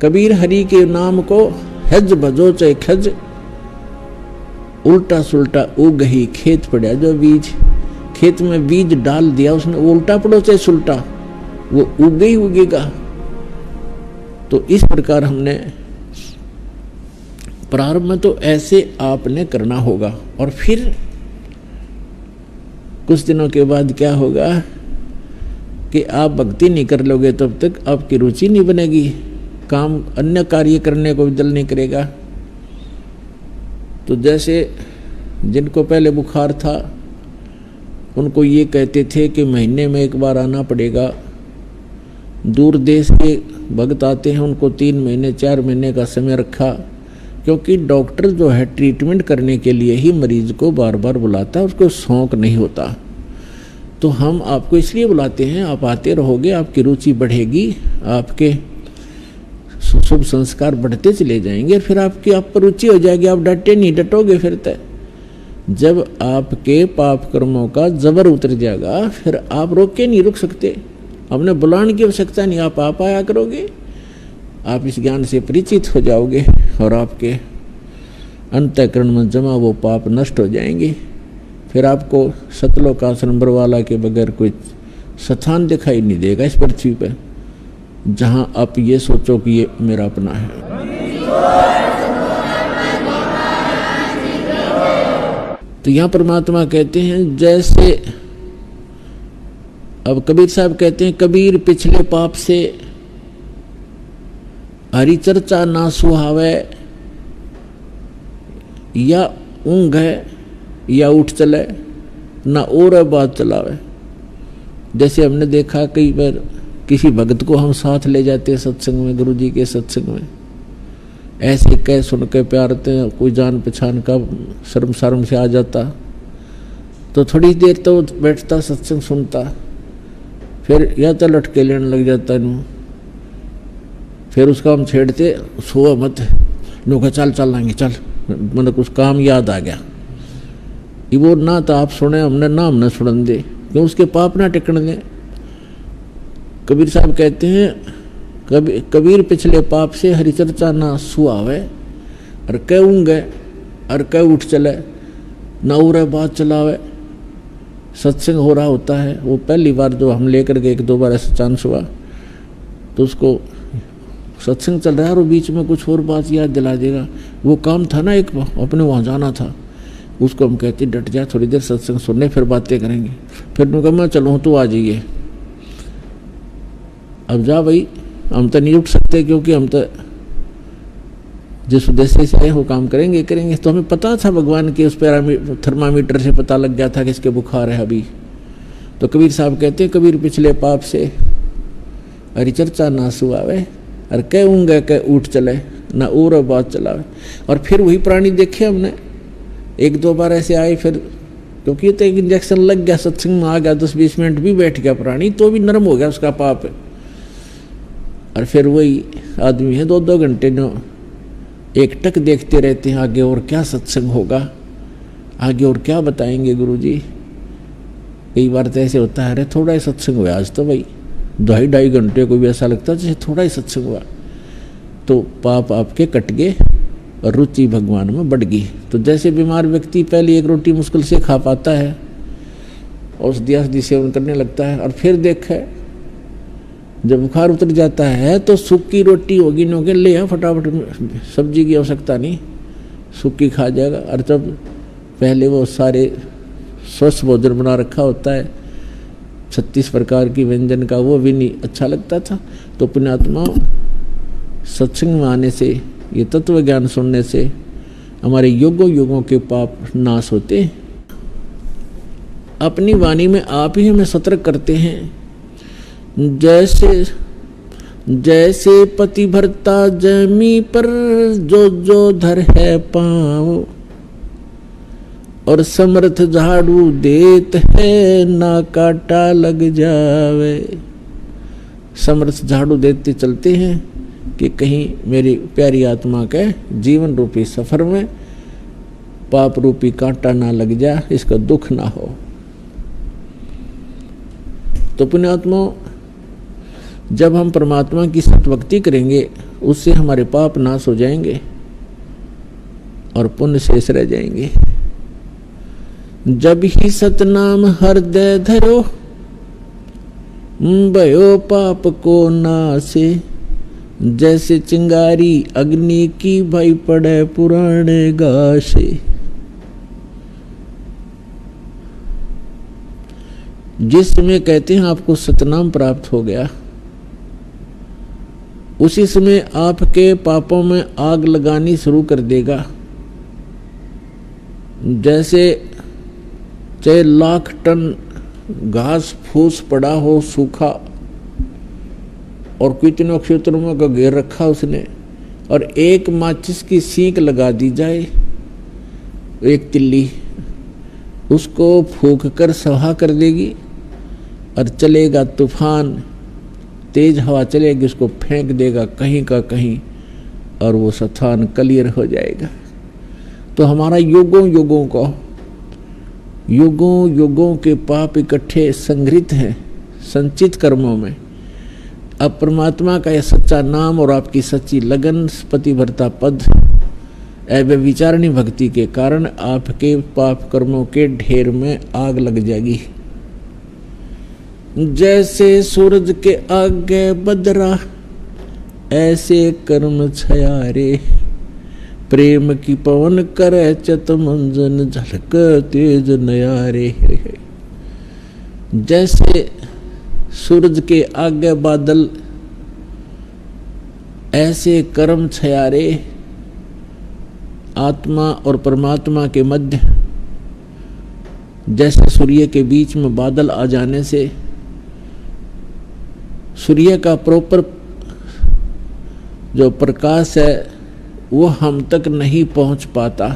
कबीर हरि के नाम को हज भजो चाहे खज, उल्टा सुल्टा उग ही खेत पड़ा जो बीज। खेत में बीज डाल दिया उसने, उल्टा पड़ो चाहे सुल्टा, वो उगे ही उगेगा। तो इस प्रकार हमने प्रारंभ में तो ऐसे आपने करना होगा, और फिर कुछ दिनों के बाद क्या होगा कि आप भक्ति नहीं कर लोगे तब तक आपकी रुचि नहीं बनेगी, काम अन्य कार्य करने को भी दिल नहीं करेगा। तो जैसे जिनको पहले बुखार था उनको ये कहते थे कि महीने में एक बार आना पड़ेगा, दूर देश के भक्त आते हैं उनको 3 महीने 4 महीने का समय रखा, क्योंकि डॉक्टर जो है ट्रीटमेंट करने के लिए ही मरीज को बार बार बुलाता है, उसको शौक नहीं होता। तो हम आपको इसलिए बुलाते हैं, आप आते रहोगे, आपकी रुचि बढ़ेगी, आपके शुभ संस्कार बढ़ते चले जाएंगे, फिर आपकी आप पर रुचि हो जाएगी, आप डटे नहीं, डटोगे फिर तय। जब आपके पाप कर्मों का जबर उतर जाएगा फिर आप रोक के नहीं रुक सकते, आपने बुलाने की आवश्यकता नहीं, आप आया करोगे। आप इस ज्ञान से परिचित हो जाओगे और आपके अंतःकरण में जमा वो पाप नष्ट हो जाएंगे। फिर आपको सतलोक आश्रम बरवाला के बगैर कोई स्थान दिखाई नहीं देगा इस पृथ्वी पर जहां आप ये सोचो कि ये मेरा अपना है। तो यहां परमात्मा कहते हैं जैसे, अब कबीर साहब कहते हैं, कबीर पिछले पाप से हरि चर्चा ना सुहावे, या ऊंघ है या उठ चले, ना और बात चलावे। जैसे हमने देखा कई बार किसी भगत को हम साथ ले जाते सत्संग में, गुरु जी के सत्संग में, ऐसे कह सुन के प्यारते हैं, कोई जान पहचान का शर्म से आ जाता, तो थोड़ी देर तो बैठता सत्संग सुनता, फिर या तो लटके लेने लग जाता नू, फिर उसका हम छेड़ते, सो मत नो का चल लाएंगे चल, मतलब कुछ काम याद आ गया, ये वो ना तो आप सुने हमने ना हमने सुन दे, क्यों उसके पाप ना टिकन दे। कबीर साहब कहते हैं कबीर पिछले पाप से हरिचर्चा ना सुहावे, और कह ऊँगे और कह उठ चले, ना उरे बात चलावे। सत्संग हो रहा होता है, वो पहली बार जो हम लेकर के 1-2 बार ऐसा चांस हुआ, तो उसको सत्संग चल रहा है और बीच में कुछ और बात याद दिला देगा, वो काम था ना एक अपने वहाँ जाना था, उसको हम कहते डट जा, थोड़ी देर सत्संग सुनने फिर बातें करेंगे। फिर उनका मैं चलूँ तो आ जाइए, अब जा भाई, हम तो नहीं उठ सकते क्योंकि हम तो जिस उद्देश्य से आए वो काम करेंगे। तो हमें पता था भगवान के उस थर्मामीटर से पता लग गया था कि इसके बुखार है अभी। तो कबीर साहब कहते हैं कबीर पिछले पाप से हरिचर्चा ना सुहावे, और कह ऊँगे कह उठ चले, ना और बात चलावे। और फिर वही प्राणी देखे हमने, 1-2 बार ऐसे आए, फिर क्योंकि तो एक इंजेक्शन लग गया, सत्संग में आ गया, 10-20 मिनट भी बैठ गया प्राणी, तो भी नरम हो गया उसका पाप। और फिर वही आदमी है 2-2 घंटे न एक टक देखते रहते हैं, आगे और क्या सत्संग होगा, आगे और क्या बताएंगे गुरुजी। कई बार तो ऐसे होता है, अरे थोड़ा ही सत्संग हुआ आज तो भाई, 2.5 घंटे को भी ऐसा लगता है जैसे थोड़ा ही सत्संग हुआ। तो पाप आपके कट गए और रुचि भगवान में बढ़ गई। तो जैसे बीमार व्यक्ति पहले 1 रोटी मुश्किल से खा पाता है, औषधि सेवन करने लगता है, और फिर देखे जब बुखार उतर जाता है तो सूखी रोटी होगी, नो के ले आ फटाफट, सब्जी की आवश्यकता नहीं, सूखी खा जाएगा। और जब पहले वो सारे स्वस्थ भोजन बना रखा होता है 36 प्रकार की व्यंजन का, वो भी नहीं अच्छा लगता था। तो पुण्यात्मा सत्संग में आने से, ये तत्व ज्ञान सुनने से हमारे युगों के पाप नाश होते हैं। अपनी वाणी में आप ही हमें सतर्क करते हैं, जैसे पति भरता जमी पर जो धर है पाँव, और समर्थ झाड़ू देत है ना काटा लग जावे। समर्थ झाड़ू देते चलते हैं कि कहीं मेरी प्यारी आत्मा के जीवन रूपी सफर में पाप रूपी कांटा ना लग जा, इसका दुख ना हो। तो पुण्यात्मा, जब हम परमात्मा की सतभक्ति करेंगे उससे हमारे पाप नाश हो जाएंगे और पुण्य शेष रह जाएंगे। जब ही सतनाम हृदय धरो, भयो पाप को नासे। जैसे चिंगारी अग्नि की भई पड़े पुराने गासे। जिस समय कहते हैं आपको सतनाम प्राप्त हो गया, उसी समय आपके पापों में आग लगानी शुरू कर देगा। जैसे चाहे लाख टन घास फूस पड़ा हो सूखा, और कितनों क्षेत्रों में का घेर रखा उसने, और एक माचिस की सीख लगा दी जाए, एक तिल्ली, उसको फूंक कर सहा कर देगी और चलेगा तूफान, तेज हवा चलेगी, उसको फेंक देगा कहीं का कहीं और वो स्थान क्लियर हो जाएगा। तो हमारा युगों युगों के पाप इकट्ठे संग्रहित हैं संचित कर्मों में। अब परमात्मा का यह सच्चा नाम और आपकी सच्ची लगन, पतिव्रता पद, व्यभिचारिणी भक्ति के कारण आपके पाप कर्मों के ढेर में आग लग जाएगी। जैसे सूरज के आगे बदरा, ऐसे कर्म छयारे। प्रेम की पवन करे चत मंजन, झलक तेज नयारे। जैसे सूरज के आगे बादल, ऐसे कर्म छयारे। आत्मा और परमात्मा के मध्य जैसे सूर्य के बीच में बादल आ जाने से सूर्य का प्रॉपर जो प्रकाश है वो हम तक नहीं पहुंच पाता,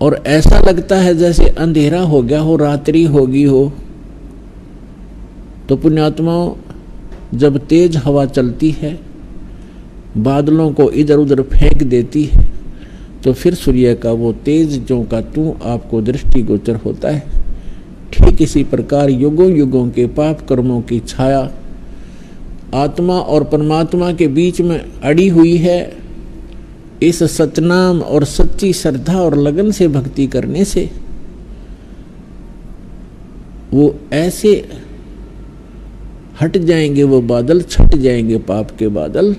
और ऐसा लगता है जैसे अंधेरा हो गया हो, रात्रि होगी हो। तो पुण्यात्माओं, जब तेज हवा चलती है, बादलों को इधर उधर फेंक देती है, तो फिर सूर्य का वो तेज जो का तू आपको दृष्टिगोचर होता है। ठीक इसी प्रकार युगों युगों के पाप कर्मों की छाया आत्मा और परमात्मा के बीच में अड़ी हुई है। इस सतनाम और सच्ची श्रद्धा और लगन से भक्ति करने से वो ऐसे हट जाएंगे, वो बादल छट जाएंगे, पाप के बादल।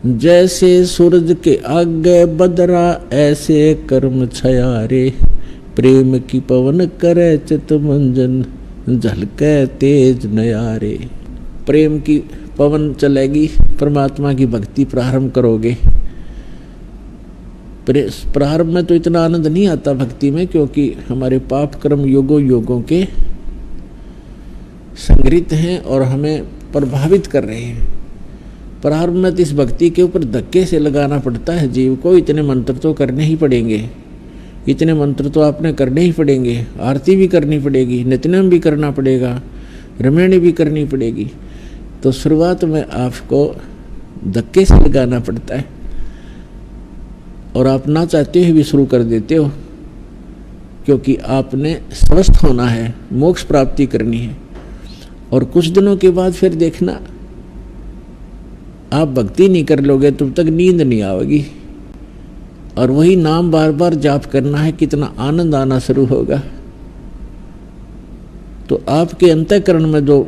जैसे सूरज के आगे बदरा, ऐसे कर्म छयारे। प्रेम की पवन करे चित मंजन, झलके तेज नयारे। प्रेम की पवन चलेगी, परमात्मा की भक्ति प्रारंभ करोगे। प्रारंभ में तो इतना आनंद नहीं आता भक्ति में, क्योंकि हमारे पाप कर्म युगों युगों के संग्रहित हैं और हमें प्रभावित कर रहे हैं। प्रारंभ में तो इस भक्ति के ऊपर धक्के से लगाना पड़ता है जीव को। इतने मंत्र तो करने ही पड़ेंगे, इतने मंत्र तो आपने करने ही पड़ेंगे। आरती भी करनी पड़ेगी, नित्यनेम भी करना पड़ेगा, रमणी भी करनी पड़ेगी। तो शुरुआत में आपको धक्के से लगाना पड़ता है, और आप ना चाहते हुए भी शुरू कर देते हो, क्योंकि आपने स्वस्थ होना है, मोक्ष प्राप्ति करनी है। और कुछ दिनों के बाद फिर देखना, आप भक्ति नहीं कर लोगे तब तक नींद नहीं आएगी, और वही नाम बार बार जाप करना है, कितना आनंद आना शुरू होगा। तो आपके अंतःकरण में जो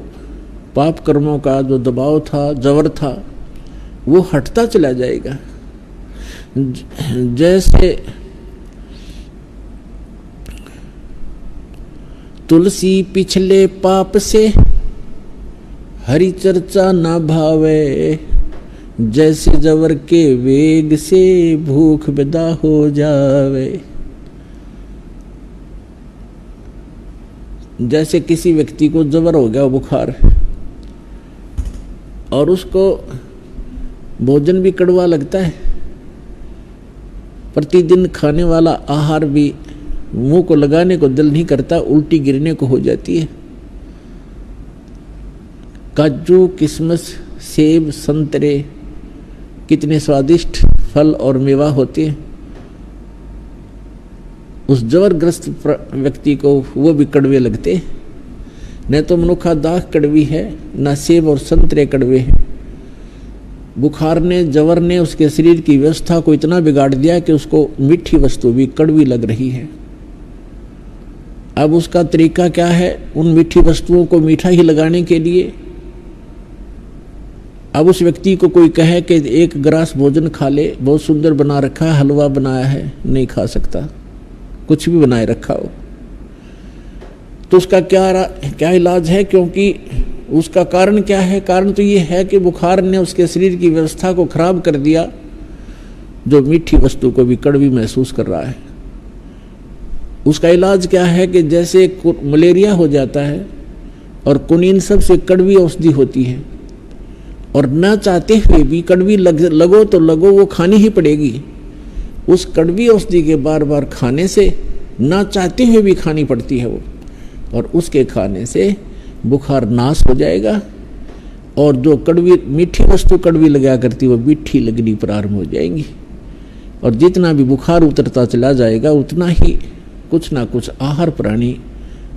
पाप कर्मों का जो दबाव था, जबर था, वो हटता चला जाएगा। जैसे तुलसी पिछले पाप से, हरि चर्चा न भावे। जैसे जबर के वेग से, भूख विदा हो जावे। जैसे किसी व्यक्ति को जबर हो गया, बुखार, और उसको भोजन भी कड़वा लगता है, प्रतिदिन खाने वाला आहार भी मुंह को लगाने को दिल नहीं करता, उल्टी गिरने को हो जाती है। काजू, किशमिश, सेब, संतरे, कितने स्वादिष्ट फल और मेवा होते हैं, उस जबरग्रस्त व्यक्ति को वो भी कड़वे लगते। न तो मनुखा दाख कड़वी है, न सेब और संतरे कड़वे हैं। बुखार ने, जवर ने उसके शरीर की व्यवस्था को इतना बिगाड़ दिया कि उसको मीठी वस्तु भी कड़वी लग रही है। अब उसका तरीका क्या है? उन मीठी वस्तुओं को मीठा ही लगाने के लिए अब उस व्यक्ति को कोई कहे कि एक ग्रास भोजन खा ले, बहुत सुंदर बना रखा है, हलवा बनाया है, नहीं खा सकता, कुछ भी बनाए रखा हो। तो उसका क्या इलाज है? क्योंकि उसका कारण क्या है? कारण तो ये है कि बुखार ने उसके शरीर की व्यवस्था को खराब कर दिया, जो मीठी वस्तु को भी कड़वी महसूस कर रहा है। उसका इलाज क्या है? कि जैसे मलेरिया हो जाता है और कुनीन सबसे कड़वी औषधि होती है, और न चाहते हुए भी कड़वी लगो तो लगो, वो खानी ही पड़ेगी। उस कड़वी औषधि के बार बार खाने से न चाहते हुए भी खानी पड़ती है वो, और उसके खाने से बुखार नाश हो जाएगा, और जो कड़वी मीठी वस्तु कड़वी लगा करती वो मीठी लगनी प्रारंभ हो जाएंगी, और जितना भी बुखार उतरता चला जाएगा उतना ही कुछ ना कुछ आहार प्राणी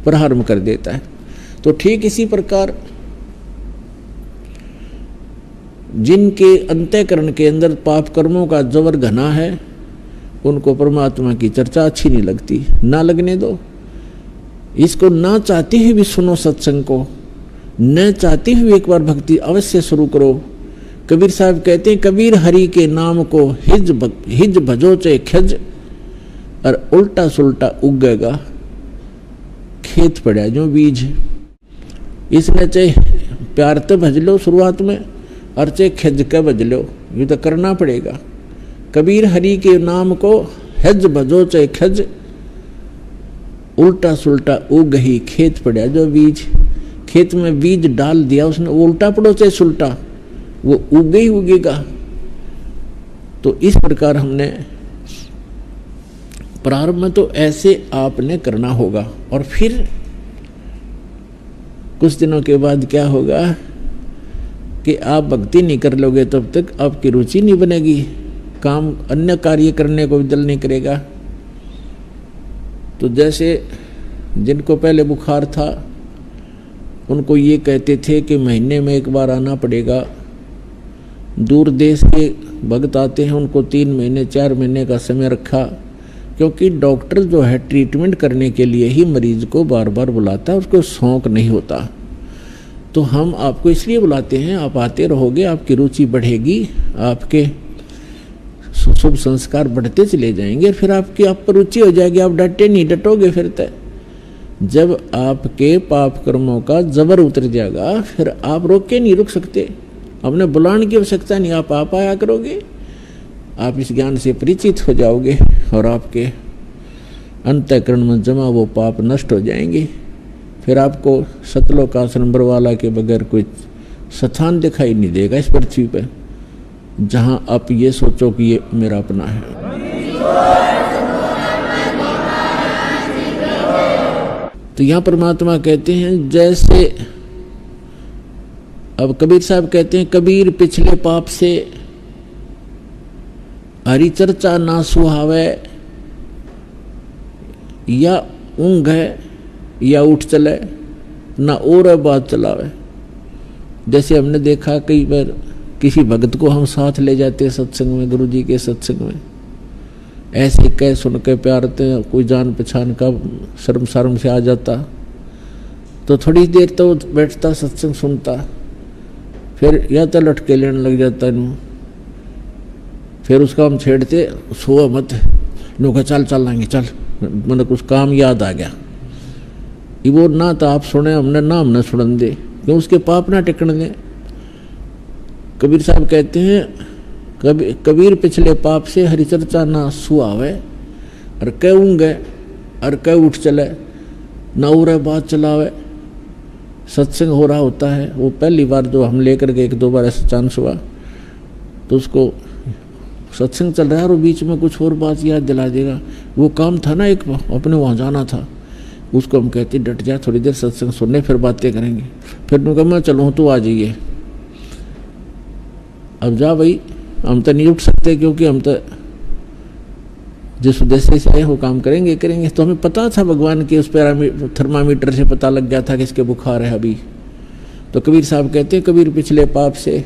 प्रारंभ कर देता है। तो ठीक इसी प्रकार जिनके अंतःकरण के अंदर पाप कर्मों का जबर घना है, उनको परमात्मा की चर्चा अच्छी नहीं लगती। ना लगने दो, इसको ना चाहते हुए भी सुनो सत्संग को, न चाहते हुए एक बार भक्ति अवश्य शुरू करो। कबीर साहब कहते हैं, कबीर हरि के नाम को हिज भजो चे खज, और उल्टा सुल्टा उगेगा खेत पड़ा जो बीज। इसने चाहे प्यार तो भज लो शुरुआत में, और चाहे खज के भज लो, ये तो करना पड़ेगा। कबीर हरि के नाम को हिज भजो चे खज, उल्टा सुल्टा उग ही खेत पड़ा जो बीज। खेत में बीज डाल दिया उसने, उल्टा पड़ो चाहे सुल्टा, वो उगे ही उगेगा। तो इस प्रकार हमने प्रारंभ में तो ऐसे आपने करना होगा, और फिर कुछ दिनों के बाद क्या होगा कि आप भक्ति नहीं कर लोगे तब तक आपकी रुचि नहीं बनेगी, काम अन्य कार्य करने को भी दिल नहीं करेगा। तो जैसे जिनको पहले बुखार था उनको ये कहते थे कि महीने में एक बार आना पड़ेगा। दूर देश के भक्त आते हैं, उनको 3 महीने 4 महीने का समय रखा, क्योंकि डॉक्टर जो है ट्रीटमेंट करने के लिए ही मरीज को बार बार बुलाता है, उसको शौक नहीं होता। तो हम आपको इसलिए बुलाते हैं, आप आते रहोगे, आपकी रुचि बढ़ेगी, आपके शुभ संस्कार बढ़ते चले जाएंगे, फिर आपकी आप पर रुचि हो जाएगी, आप डटे नहीं, डटोगे फिर तय। जब आपके पाप कर्मों का जबर उतर जाएगा, फिर आप रोक के नहीं रुक सकते, अपने बुलाने की आवश्यकता नहीं, आप आया करोगे। आप इस ज्ञान से परिचित हो जाओगे और आपके अंतःकरण में जमा वो पाप नष्ट हो जाएंगे। फिर आपको सतलोक आश्रम बरवाला के बगैर कोई स्थान दिखाई नहीं देगा इस पृथ्वी पर जहाँ आप ये सोचो कि ये मेरा अपना है। तो यहाँ परमात्मा कहते हैं, जैसे अब कबीर साहब कहते हैं, कबीर पिछले पाप से हरि चर्चा ना सुहावे, या ऊँघ है या उठ चले, ना और बात चलावे। जैसे हमने देखा कई बार किसी भगत को हम साथ ले जाते सत्संग में, गुरु जी के सत्संग में, ऐसे कह सुन के प्यारते, कोई जान पहचान का शर्म से आ जाता, तो थोड़ी देर तो बैठता सत्संग सुनता, फिर या तो लटके लेने लग जाता नू, फिर उसका हम छेड़ते, सो मत नो का चल लाएंगे चल, मतलब कुछ काम याद आ गया, वो ना तो आप सुने हमने ना हमने सुन दे, क्यों उसके पाप ना टिकन दे। कबीर साहब कहते हैं, कबीर पिछले पाप से हरिचर्चा ना सुहावे, और कह ऊँगे और कह उठ चले, ना उरे बात चलावे। सत्संग हो रहा होता है, वो पहली बार जो हम लेकर के 1-2 बार ऐसा चांस हुआ, तो उसको सत्संग चल रहा है और बीच में कुछ और बात याद दिला देगा, वो काम था ना एक अपने वहाँ जाना था, उसको हम कहते डट जा, थोड़ी देर सत्संग सुनने फिर बातें करेंगे। फिर मैं कहूँ मैं चलूँ तो आ जाइए, अब जा भाई, हम तो नहीं उठ सकते क्योंकि हम तो जिस उद्देश्य से आए वो काम करेंगे करेंगे। तो हमें पता था भगवान के उस थर्मामीटर से पता लग गया था किसके बुखार है अभी। तो कबीर साहब कहते हैं, कबीर पिछले पाप से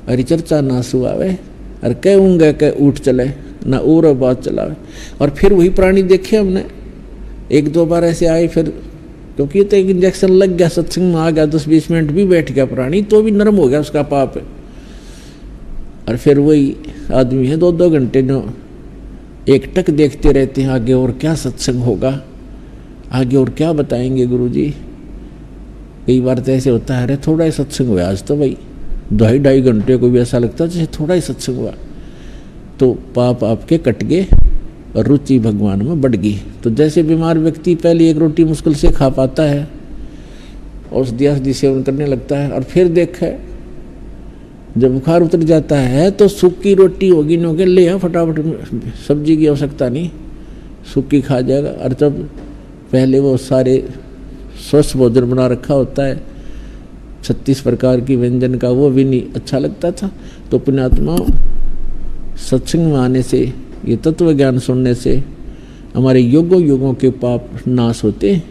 अरे चर्चा ना सुआवे, और कहूँगा कह उठ चले ना और बात चलावे। और फिर वही प्राणी देखे हमने, एक दो बार ऐसे आए, फिर क्योंकि तो एक इंजेक्शन लग गया, सत्संग में आ गया, 10-20 मिनट भी बैठ गया प्राणी, तो भी नरम हो गया उसका पाप। और फिर वही आदमी है 2-2 घंटे जो एक टक देखते रहते हैं, आगे और क्या सत्संग होगा, आगे और क्या बताएंगे गुरुजी। कई बार तो ऐसे होता है, अरे थोड़ा ही सत्संग हुआ आज तो भाई, 2.5 घंटे को भी ऐसा लगता है जैसे थोड़ा ही सत्संग हुआ। तो पाप आपके कट गए और रुचि भगवान में बढ़ गई। तो जैसे बीमार व्यक्ति पहले एक रोटी मुश्किल से खा पाता है, औषधि सेवन करने लगता है, और फिर देखा जब बुखार उतर जाता है तो सूखी रोटी होगी न होगी, ले फटाफट, सब्जी की आवश्यकता नहीं, सूखी खा जाएगा। और जब पहले वो सारे स्वस्थ भोजन बना रखा होता है 36 प्रकार की व्यंजन का, वो भी नहीं अच्छा लगता था। तो पुण्यात्मा, सत्संग में आने से, ये तत्व ज्ञान सुनने से हमारे युगों युगों के पाप नाश होते हैं।